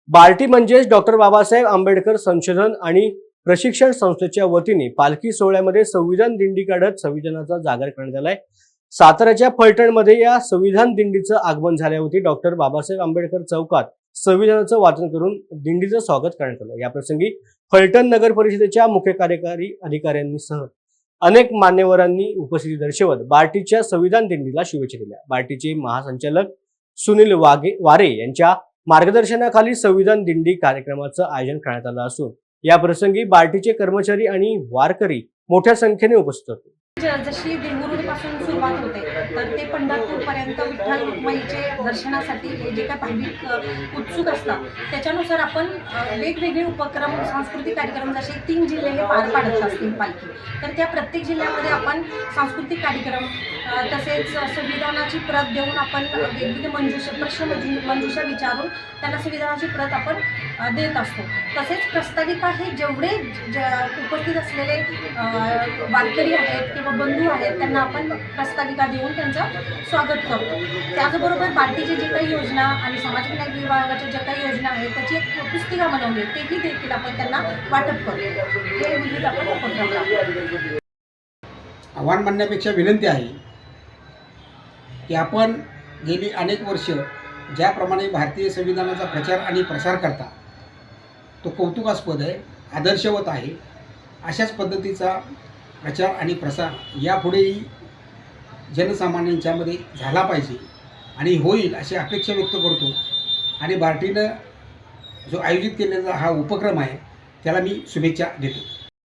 बार्टी म्हणजेच डॉक्टर बाबासाहेब आंबेडकर संशोधन आणि प्रशिक्षण संस्थेच्या वतीने पालखी सोहळ्यामध्ये संविधान दिंडी काढत संविधानाचा जागर करण्यात आलाय। साताऱ्याच्या फलटणमध्ये या संविधान दिंडीचं आगमन झाल्यावरती डॉक्टर बाबासाहेब आंबेडकर चौकात संविधानाचं वाचन करून दिंडीचं स्वागत करण्यात आलं। या प्रसंगी फलटण नगर परिषदेच्या मुख्य कार्यकारी अधिकाऱ्यांसह अनेक मान्यवरांनी उपस्थिती दर्शवत बार्टीच्या संविधान दिंडीला शुभेच्छा दिल्या। बार्टीचे महासंचालक सुनील वारे यांच्या मार्गदर्शनाखाली संविधान दिंडी कार्यक्रमाचं आयोजन करण्यात आलं असून या प्रसंगी बार्टीचे कर्मचारी आणि वारकरी मोठ्या संख्येने उपस्थित होते। जशी देहूपासून सुरुवात होते तर ते पंढरपूरपर्यंत विठ्ठल रुक्माईचे दर्शनासाठी हे जे काही भाविक उत्सुक असतात त्याच्यानुसार आपण वेगवेगळे उपक्रम सांस्कृतिक कार्यक्रम जसे 3 जिल्हे पार पाडत असतील पालखी, तर त्या प्रत्येक जिल्ह्यामध्ये आपण सांस्कृतिक कार्यक्रम तसेच संविधानाची प्रत देऊन आपण वेगवेगळे मंजुषा विचारून त्यांना संविधानाची प्रत आपण देत असतो। तसेच प्रस्ताविका हे जेवढे उपस्थित असलेले वारकरी आहेत किंवा बंधू आहेत त्यांना आपण प्रस्ताविका देऊन त्यांचं स्वागत करतो। त्याचबरोबर बार्टीची जी काही योजना आणि समाज कल्याण विभागाच्या ज्या काही योजना आहेत त्याची एक पुस्तिका बनवली तेही देखील आपण त्यांना वाटप करतो। हे विविध आपण उपक्रम राबवतो। आव्हान मानण्यापेक्षा विनंती आहे की आपण गेली अनेक वर्ष ज्याप्रमाणे भारतीय संविधानाचा प्रचार आणि प्रसार करता तो कौतुकास्पद आहे, आदर्शवत आहे। अशाच पद्धतीचा प्रचार आणि प्रसार यापुढेही जनसामान्यांच्यामध्ये झाला पाहिजे आणि होईल अशी अपेक्षा व्यक्त करतो। आणि बार्टीनं जो आयोजित केलेला हा उपक्रम आहे त्याला मी शुभेच्छा देतो।